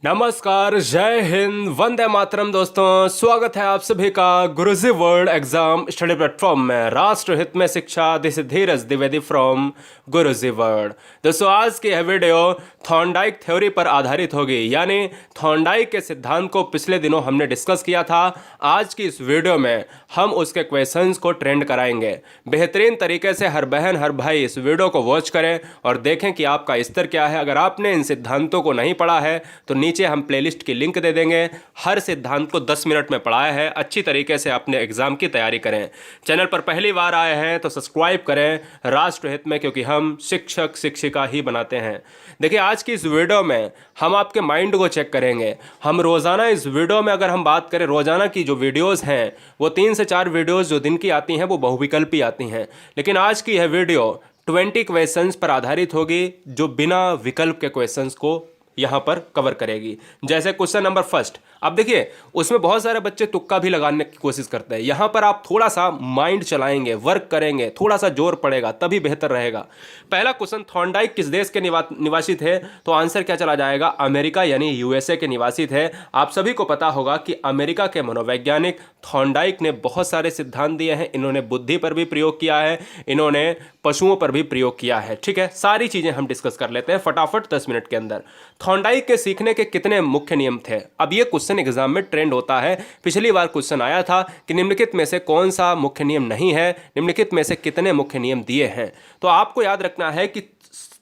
नमस्कार, जय हिंद, वंदे मातरम। दोस्तों, स्वागत है आप सभी का गुरुजी वर्ल्ड एग्जाम स्टडी प्लेटफॉर्म में। राष्ट्र हित में शिक्षा, this is Dheeraj Dwivedi from Guruji world. दोस्तों, आज की यह वीडियो थॉर्नडाइक थ्योरी पर आधारित होगी, यानी थॉर्नडाइक के सिद्धांत को पिछले दिनों हमने डिस्कस किया था। आज की इस वीडियो में हम उसके क्वेश्चंस को ट्रेंड कराएंगे। बेहतरीन तरीके से हर बहन हर भाई इस वीडियो को वॉच करें और देखें कि आपका स्तर क्या है। अगर आपने इन सिद्धांतों को नहीं पढ़ा है तो नीचे हम प्लेलिस्ट की लिंक दे देंगे। हर सिद्धांत को 10 मिनट में पढ़ाया है। अच्छी तरीके से अपने एग्जाम की तैयारी करें। चैनल पर पहली बार आए हैं तो सब्सक्राइब करें राष्ट्र हित में, क्योंकि हम शिक्षक शिक्षिका ही बनाते हैं। देखिए, आज की इस वीडियो में हम आपके माइंड को चेक करेंगे। हम रोज़ाना इस वीडियो में अगर हम बात करें, रोज़ाना की जो वीडियोज़ हैं वो 3 से 4 वीडियोज़ जो दिन की आती हैं वो बहुविकल्पी आती हैं। लेकिन आज की यह वीडियो 20 क्वेश्चंस पर आधारित होगी, जो बिना विकल्प के क्वेश्चंस को यहां पर कवर करेगी। जैसे क्वेश्चन नंबर फर्स्ट, अब देखिए उसमें बहुत सारे बच्चे तुक्का भी लगाने की कोशिश करते हैं। यहां पर आप थोड़ा सा माइंड चलाएंगे, वर्क करेंगे, थोड़ा सा जोर पड़ेगा तभी बेहतर रहेगा। पहला क्वेश्चन, थॉर्नडाइक किस देश के निवासी थे? तो आंसर क्या चला जाएगा? अमेरिका यानी यूएसए के निवासी थे। आप सभी को पता होगा कि अमेरिका के मनोवैज्ञानिक थॉर्नडाइक ने बहुत सारे सिद्धांत दिए हैं। इन्होंने बुद्धि पर भी प्रयोग किया है, इन्होंने पशुओं पर भी प्रयोग किया है। ठीक है, सारी चीजें हम डिस्कस कर लेते हैं फटाफट 10 मिनट के अंदर। थॉर्नडाइक के सीखने के कितने मुख्य नियम थे? अब ये क्वेश्चन एग्जाम में ट्रेंड होता है। पिछली बार क्वेश्चन आया था कि निम्नलिखित में से कौन सा मुख्य नियम नहीं है, निम्नलिखित में से कितने मुख्य नियम दिए हैं। तो आपको याद रखना है कि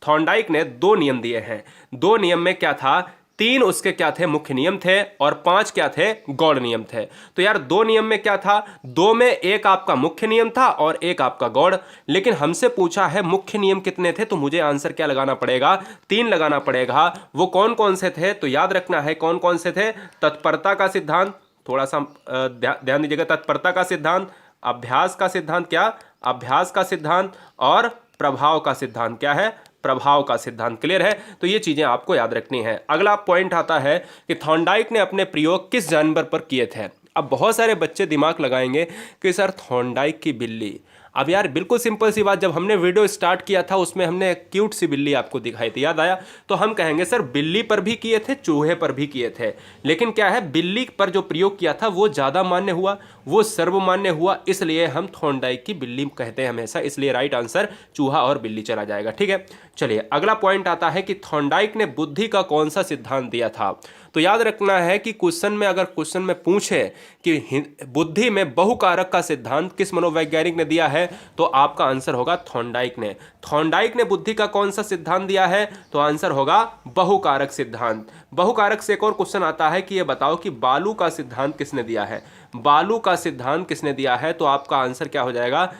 थॉर्नडाइक ने 2 नियम दिए हैं। 2 नियम में क्या था? 3 उसके क्या थे? मुख्य नियम थे, और 5 क्या थे? गौड़ नियम थे। तो यार 2 नियम में क्या था? 2 में एक आपका मुख्य नियम था और एक आपका गौड़। लेकिन हमसे पूछा है मुख्य नियम कितने थे, तो मुझे आंसर क्या लगाना पड़ेगा? 3 लगाना पड़ेगा। वो कौन कौन से थे? तो याद रखना है कौन कौन से थे। तत्परता का सिद्धांत, थोड़ा सा ध्यान दीजिएगा। तत्परता का सिद्धांत, अभ्यास का सिद्धांत, क्या? अभ्यास का सिद्धांत, और प्रभाव का सिद्धांत। क्या है? प्रभाव का सिद्धांत। क्लियर है? तो ये चीजें आपको याद रखनी है। अगला पॉइंट आता है कि थॉर्नडाइक ने अपने प्रयोग किस जानवर पर किए थे? अब बहुत सारे बच्चे दिमाग लगाएंगे कि सर थॉर्नडाइक की बिल्ली। अब यार बिल्कुल सिंपल सी बात, जब हमने वीडियो स्टार्ट किया था उसमें हमने एक क्यूट सी बिल्ली आपको दिखाई थी, याद आया? तो हम कहेंगे सर बिल्ली पर भी किए थे, चूहे पर भी किए थे। लेकिन क्या है, बिल्ली पर जो प्रयोग किया था वो ज़्यादा मान्य हुआ, वो सर्वमान्य हुआ, इसलिए हम थॉर्नडाइक की बिल्ली कहते हैं हमेशा। इसलिए राइट आंसर चूहा और बिल्ली चला जाएगा। ठीक है, चलिए अगला पॉइंट आता है कि थॉर्नडाइक ने बुद्धि का कौन सा सिद्धांत दिया था? तो याद रखना है कि क्वेश्चन में अगर क्वेश्चन में पूछे कि बुद्धि में बहुकारक का सिद्धांत किस मनोवैज्ञानिक ने दिया है, तो आपका आंसर होगा थॉर्नडाइक ने। थॉर्नडाइक ने बुद्धि का कौन सा सिद्धांत दिया है? तो आंसर होगा बहुकारक सिद्धांत। बहुकारक से एक और क्वेश्चन आता है कि ये बताओ कि बालू का सिद्धांत किसने दिया है? बालू का सिद्धांत किसने दिया है? तो आपका आंसर क्या हो जाएगा?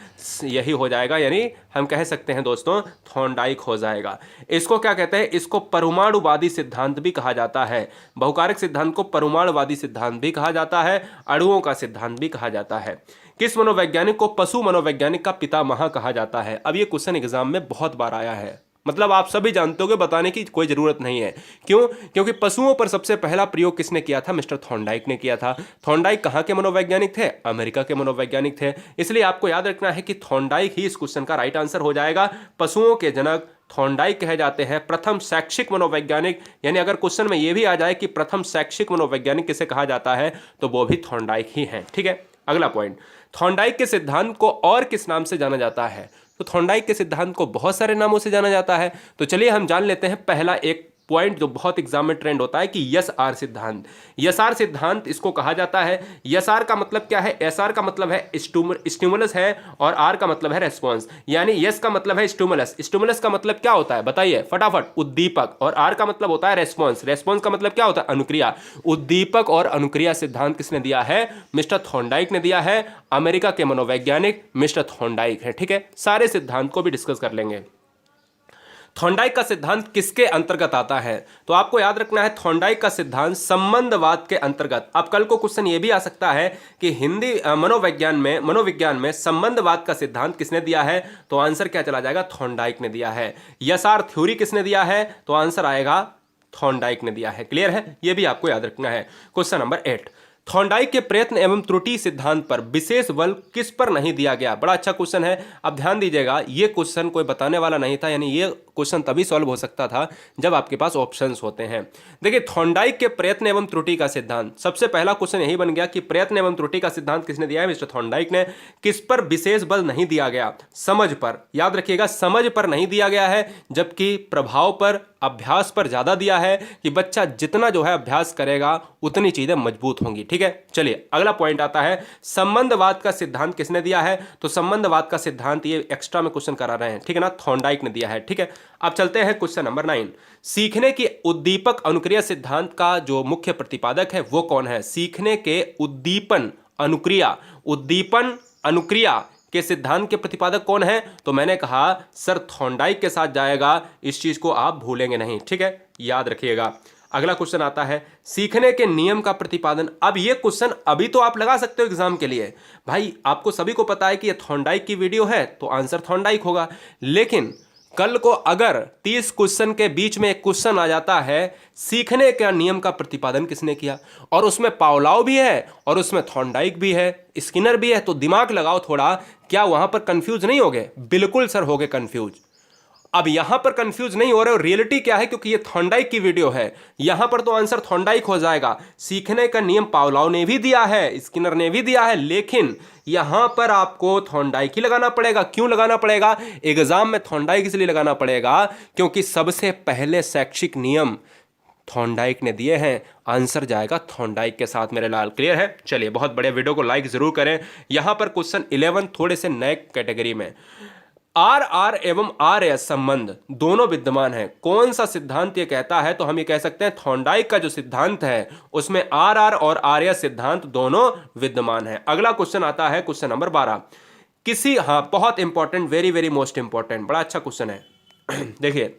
यही हो जाएगा, यानी हम कह सकते हैं दोस्तों थॉर्नडाइक हो जाएगा। इसको क्या कहते हैं? इसको परमाणुवादी सिद्धांत भी कहा जाता है। बहुकारक सिद्धांत को परमाणुवादी सिद्धांत भी कहा जाता है, अणुओं का सिद्धांत भी कहा जाता है। किस मनोवैज्ञानिक को पशु मनोवैज्ञानिक का पितामह कहा जाता है? अब ये क्वेश्चन एग्जाम में बहुत बार आया है, मतलब आप सभी जानते होंगे, बताने की कोई जरूरत नहीं है। क्यों? क्योंकि पशुओं पर सबसे पहला प्रयोग किसने किया था? मिस्टर थॉर्नडाइक ने किया था। थॉर्नडाइक कहां के मनोवैज्ञानिक थे? अमेरिका के मनोवैज्ञानिक थे। इसलिए आपको याद रखना है कि थॉर्नडाइक ही इस क्वेश्चन का राइट आंसर हो जाएगा। पशुओं के जनक थॉर्नडाइक कहे जाते हैं। प्रथम शैक्षिक मनोवैज्ञानिक, यानी अगर क्वेश्चन में यह भी आ जाए कि प्रथम शैक्षिक मनोवैज्ञानिक किसे कहा जाता है, तो वो भी थॉर्नडाइक ही है। ठीक है, अगला पॉइंट, थॉर्नडाइक के सिद्धांत को और किस नाम से जाना जाता है? तो थॉर्नडाइक के सिद्धांत को बहुत सारे नामों से जाना जाता है। तो चलिए हम जान लेते हैं पहला एक पॉइंट जो बहुत एग्जाम में ट्रेंड होता है कि यस आर सिद्धांत। यस आर सिद्धांत इसको कहा जाता है। यस आर का मतलब क्या है? एस आर का मतलब है स्टिमुलस है, और आर का मतलब है रेस्पॉन्स। यानी यस का मतलब है स्टिमुलस, स्टिमुलस का मतलब क्या होता है बताइए फटाफट? उद्दीपक। और आर का मतलब होता है रेस्पॉन्स, रेस्पॉन्स का मतलब क्या होता है? अनुक्रिया। उद्दीपक और अनुक्रिया सिद्धांत किसने दिया है? मिस्टर थॉर्नडाइक ने दिया है। अमेरिका के मनोवैज्ञानिक मिस्टर थॉर्नडाइक है। ठीक है, सारे सिद्धांत को भी डिस्कस कर लेंगे। थॉर्नडाइक का सिद्धांत किसके अंतर्गत आता है? तो आपको याद रखना है थॉर्नडाइक का सिद्धांत संबंधवाद के अंतर्गत। अब कल को क्वेश्चन ये भी आ सकता है कि हिंदी मनोविज्ञान में संबंधवाद का सिद्धांत किसने दिया है? तो आंसर क्या चला जाएगा? थॉर्नडाइक ने दिया है। यसार थ्योरी किसने दिया है? तो आंसर आएगा थॉर्नडाइक ने दिया है। क्लियर है? ये भी आपको याद रखना है। क्वेश्चन नंबर 8, थॉर्नडाइक के प्रयत्न एवं त्रुटि सिद्धांत पर विशेष बल किस पर नहीं दिया गया? बड़ा अच्छा क्वेश्चन है। अब ध्यान दीजिएगा, ये क्वेश्चन कोई बताने वाला नहीं था, यानी ये क्वेश्चन तभी सॉल्व हो सकता था जब आपके पास ऑप्शंस होते हैं। देखिए थॉर्नडाइक के प्रयत्न एवं त्रुटि का सिद्धांत, सबसे पहला क्वेश्चन यही बन गया कि प्रयत्न एवं त्रुटि का सिद्धांत किसने दिया है? मिस्टर थॉर्नडाइक ने। किस पर विशेष बल नहीं दिया गया? समझ पर। याद रखिएगा समझ पर नहीं दिया गया है, जबकि प्रभाव पर, अभ्यास पर ज्यादा दिया है कि बच्चा जितना जो है अभ्यास करेगा उतनी चीजें मजबूत होंगी। ठीक है, चलिए अगला पॉइंट आता है, संबंधवाद का सिद्धांत किसने दिया है? तो संबंधवाद का सिद्धांत ये एक्स्ट्रा में क्वेश्चन करा रहे हैं, ठीक है ना, थॉर्नडाइक ने दिया है। ठीक है, अब चलते हैं क्वेश्चन नंबर 9। सीखने की उद्दीपक अनुक्रिया सिद्धांत का जो मुख्य प्रतिपादक है वो कौन है? सीखने के उद्दीपन अनुक्रिया के सिद्धांत के प्रतिपादक कौन है? तो मैंने कहा सर थॉर्नडाइक के साथ जाएगा, इस चीज को आप भूलेंगे नहीं। ठीक है, याद रखिएगा। अगला क्वेश्चन आता है, सीखने के नियम का प्रतिपादन। अब ये क्वेश्चन अभी तो आप लगा सकते हो एग्जाम के लिए, भाई आपको सभी को पता है कि ये थॉर्नडाइक की वीडियो है तो आंसर थॉर्नडाइक होगा, लेकिन कल को अगर 30 क्वेश्चन के बीच में एक क्वेश्चन आ जाता है सीखने का नियम का प्रतिपादन किसने किया, और उसमें पावलोव भी है और उसमें थॉर्नडाइक भी है, स्किनर भी है, तो दिमाग लगाओ थोड़ा, क्या वहां पर कंफ्यूज नहीं हो गए? बिल्कुल सर हो गए कंफ्यूज। अब यहां पर कंफ्यूज नहीं हो रहे हो, रियलिटी क्या है, क्योंकि ये थॉर्नडाइक की वीडियो है, यहां पर तो आंसर थॉर्नडाइक हो जाएगा। सीखने का नियम पावलोव ने भी दिया है, स्किनर ने भी दिया है, लेकिन यहां पर आपको थॉर्नडाइक ही लगाना पड़ेगा। क्यों लगाना पड़ेगा? एग्जाम में थॉर्नडाइक इसलिए लगाना पड़ेगा क्योंकि सबसे पहले शैक्षिक नियम थॉर्नडाइक ने दिए हैं, आंसर जाएगा थॉर्नडाइक के साथ मेरे लाल। क्लियर है? चलिए बहुत बड़े, वीडियो को लाइक जरूर करें। यहां पर क्वेश्चन 11 थोड़े से नए कैटेगरी में, आर आर एवं आर एस संबंध दोनों विद्यमान है, कौन सा सिद्धांत ये कहता है? तो हम ये कह सकते हैं थॉर्नडाइक का जो सिद्धांत है उसमें आर आर और आर एस सिद्धांत दोनों विद्यमान है। अगला क्वेश्चन आता है क्वेश्चन नंबर 12। किसी, हाँ बहुत important, very very most important, बड़ा अच्छा क्वेश्चन है। देखिए,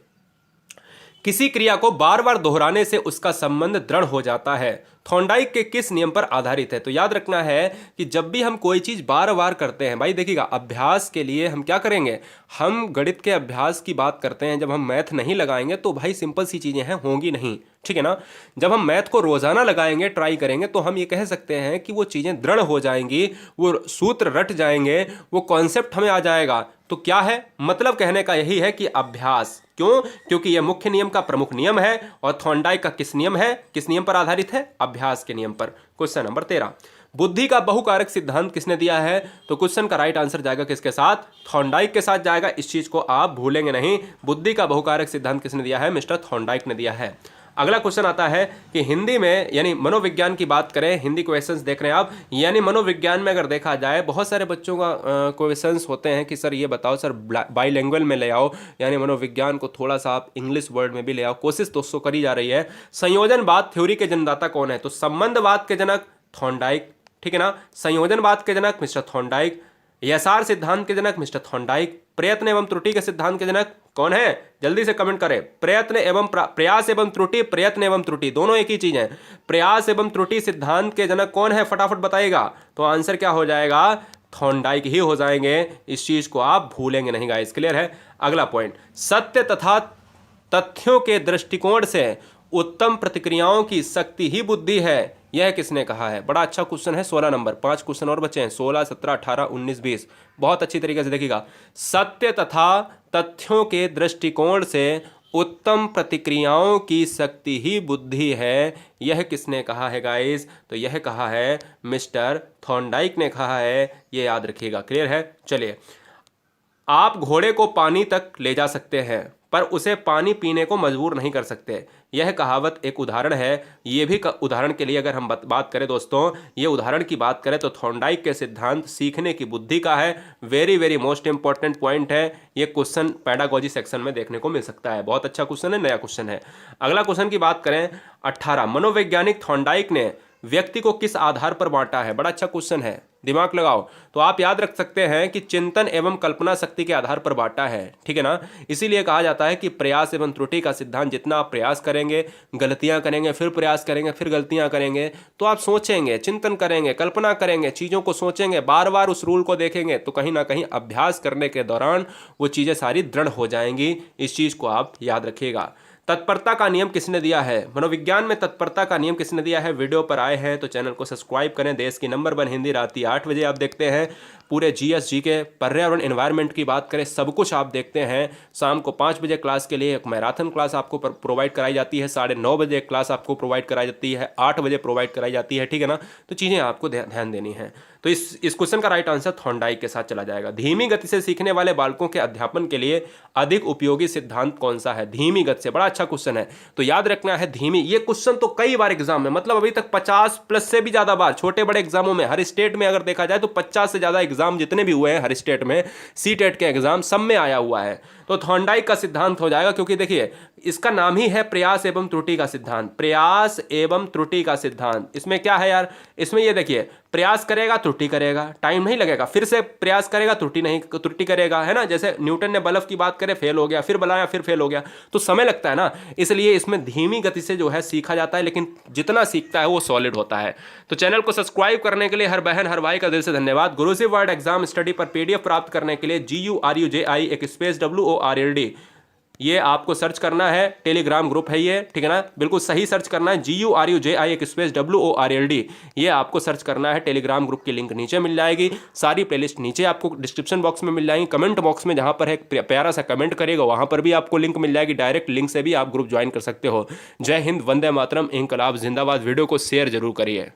किसी क्रिया को बार बार दोहराने से उसका संबंध दृढ़ हो जाता है, थॉर्नडाइक के किस नियम पर आधारित है? तो याद रखना है कि जब भी हम कोई चीज बार बार करते हैं, भाई देखिएगा अभ्यास के लिए हम क्या करेंगे, हम गणित के अभ्यास की बात करते हैं, जब हम मैथ नहीं लगाएंगे तो भाई सिंपल सी चीजें हैं, होंगी नहीं, ठीक है ना। जब हम मैथ को रोजाना लगाएंगे, ट्राई करेंगे, तो हम ये कह सकते हैं कि वो चीजें दृढ़ हो जाएंगी, वो सूत्र रट जाएंगे, वो कॉन्सेप्ट हमें आ जाएगा। तो क्या है मतलब, कहने का यही है कि अभ्यास। क्यों? क्योंकि यह मुख्य नियम का प्रमुख नियम है, और थॉर्नडाइक का किस नियम है, किस नियम पर आधारित है? अभ्यास के नियम पर। क्वेश्चन नंबर 13, बुद्धि का बहुकारक सिद्धांत किसने दिया है? तो क्वेश्चन का राइट आंसर जाएगा किसके साथ? थॉर्नडाइक के साथ जाएगा, इस चीज को आप भूलेंगे नहीं। बुद्धि का बहुकारक सिद्धांत किसने दिया है? मिस्टर थॉर्नडाइक ने दिया है। अगला क्वेश्चन आता है कि हिंदी में, यानी मनोविज्ञान की बात करें, हिंदी क्वेश्चंस देख रहे हैं आप, यानी मनोविज्ञान में अगर देखा जाए बहुत सारे बच्चों का क्वेश्चंस होते हैं कि सर ये बताओ, सर बाइलिंगुअल में ले आओ, यानी मनोविज्ञान को थोड़ा सा आप इंग्लिश वर्ड में भी ले आओ। कोशिश दोस्तों करी जा रही है। संयोजनवाद थ्योरी के जन्मदाता कौन है? तो संबंधवाद के जनक थॉर्नडाइक, ठीक है ना। संयोजनवाद के जनक मिस्टर थॉर्नडाइक, यसार सिद्धांत के जनक मिस्टर थॉर्नडाइक, प्रयत्न एवं त्रुटि के सिद्धांत के जनक कौन है? जल्दी से कमेंट करें। प्रयत्न एवं प्रयास एवं त्रुटि, प्रयत्न एवं त्रुटि दोनों एक ही चीज है। प्रयास एवं त्रुटि सिद्धांत के जनक कौन है? फटाफट बताइएगा। तो आंसर क्या हो जाएगा? थॉर्नडाइक ही हो जाएंगे, इस चीज को आप भूलेंगे नहीं गाइस। क्लियर है? अगला पॉइंट, सत्य तथा तथ्यों के दृष्टिकोण से उत्तम प्रतिक्रियाओं की शक्ति ही बुद्धि है, यह किसने कहा है? बड़ा अच्छा क्वेश्चन है, 16 नंबर। 5 क्वेश्चन और बचे हैं, 16, 17, 18, 19, 20। बहुत अच्छी तरीके से देखिएगा। सत्य तथा तथ्यों के दृष्टिकोण से उत्तम प्रतिक्रियाओं की शक्ति ही बुद्धि है, यह किसने कहा है गाइस? तो यह कहा है मिस्टर थॉर्नडाइक ने कहा है, ये याद रखिएगा। क्लियर है? चलिए, आप घोड़े को पानी तक ले जा सकते हैं पर उसे पानी पीने को मजबूर नहीं कर सकते, यह कहावत एक उदाहरण है। ये भी उदाहरण के लिए अगर हम बात करें दोस्तों, ये उदाहरण की बात करें तो थॉर्नडाइक के सिद्धांत सीखने की बुद्धि का है। Very very most important point है, ये क्वेश्चन पेडागोजी सेक्शन में देखने को मिल सकता है। बहुत अच्छा क्वेश्चन है, नया क्वेश्चन है। अगला क्वेश्चन की बात करें 18, मनोवैज्ञानिक थॉर्नडाइक ने व्यक्ति को किस आधार पर बांटा है? बड़ा अच्छा क्वेश्चन है, दिमाग लगाओ। तो आप याद रख सकते हैं कि चिंतन एवं कल्पना शक्ति के आधार पर बांटा है, ठीक है ना। इसीलिए कहा जाता है कि प्रयास एवं त्रुटि का सिद्धांत, जितना आप प्रयास करेंगे, गलतियां करेंगे, फिर प्रयास करेंगे, फिर गलतियां करेंगे, तो आप सोचेंगे, चिंतन करेंगे, कल्पना करेंगे, चीज़ों को सोचेंगे, बार बार उस रूल को देखेंगे, तो कहीं ना कहीं अभ्यास करने के दौरान वो चीज़ें सारी दृढ़ हो जाएंगी। इस चीज़ को आप याद रखिएगा। तत्परता का नियम किसने दिया है? मनोविज्ञान में तत्परता का नियम किसने दिया है? वीडियो पर आए हैं तो चैनल को सब्सक्राइब करें। देश की नंबर 1 हिंदी रात 8 बजे आप देखते हैं। पूरे जीएस जीके पर्यावरण एनवायरनमेंट की बात करें, सब कुछ आप देखते हैं। शाम को 5 बजे क्लास के लिए एक मैराथन क्लास आपको प्रोवाइड कराई जाती है, 9:30 बजे एक क्लास आपको प्रोवाइड कराई जाती है, 8 बजे प्रोवाइड कराई जाती है, ठीक है ना। तो चीज़ें आपको ध्यान देनी है। तो इस क्वेश्चन का राइट आंसर थॉर्नडाइक के साथ चला जाएगा। धीमी गति से सीखने वाले बालकों के अध्यापन के लिए अधिक उपयोगी सिद्धांत कौन सा है? धीमी गति से, बड़ा अच्छा क्वेश्चन है। तो याद रखना है धीमी, ये क्वेश्चन तो कई बार एग्जाम में, मतलब अभी तक 50 प्लस से भी ज्यादा बार छोटे बड़े एग्जामों में, हर स्टेट में अगर देखा जाए तो 50 से ज्यादा एग्जाम जितने भी हुए हैं हर स्टेट में, सीटेट के एग्जाम सब में आया हुआ है। तो थॉर्नडाइक का सिद्धांत हो जाएगा, क्योंकि देखिए इसका नाम ही है प्रयास एवं त्रुटि का सिद्धांत। प्रयास एवं त्रुटि का सिद्धांत, इसमें क्या है यार, इसमें ये देखिए प्रयास करेगा त्रुटि करेगा, टाइम नहीं लगेगा, फिर से प्रयास करेगा त्रुटि करेगा, है ना। जैसे न्यूटन ने बल्ब की बात करे, फेल हो गया, फिर बनाया फिर फेल हो गया, तो समय लगता है ना। इसलिए इसमें धीमी गति से जो है सीखा जाता है, लेकिन जितना सीखता है वो सॉलिड होता है। तो चैनल को सब्सक्राइब करने के लिए हर बहन हर भाई का दिल से धन्यवाद। गुरुजी वर्ड एग्जाम स्टडी पर पीडीएफ प्राप्त करने के लिए GURUJI एक स्पेस WORLD ये आपको सर्च करना है। टेलीग्राम ग्रुप है ये, ठीक है ना, बिल्कुल सही सर्च करना है। GURUJI एक स्पेस WORLD ये आपको सर्च करना है। टेलीग्राम ग्रुप की लिंक नीचे मिल जाएगी, सारी प्लेलिस्ट नीचे आपको डिस्क्रिप्शन बॉक्स में मिल जाएगी। कमेंट बॉक्स में जहां पर है एक प्यारा सा कमेंट करेगा वहां पर भी आपको लिंक मिल जाएगी, डायरेक्ट लिंक से भी आप ग्रुप ज्वाइन कर सकते हो। जय हिंद, वंदे मातरम, इंकलाब जिंदाबाद। वीडियो को शेयर जरूर करिए।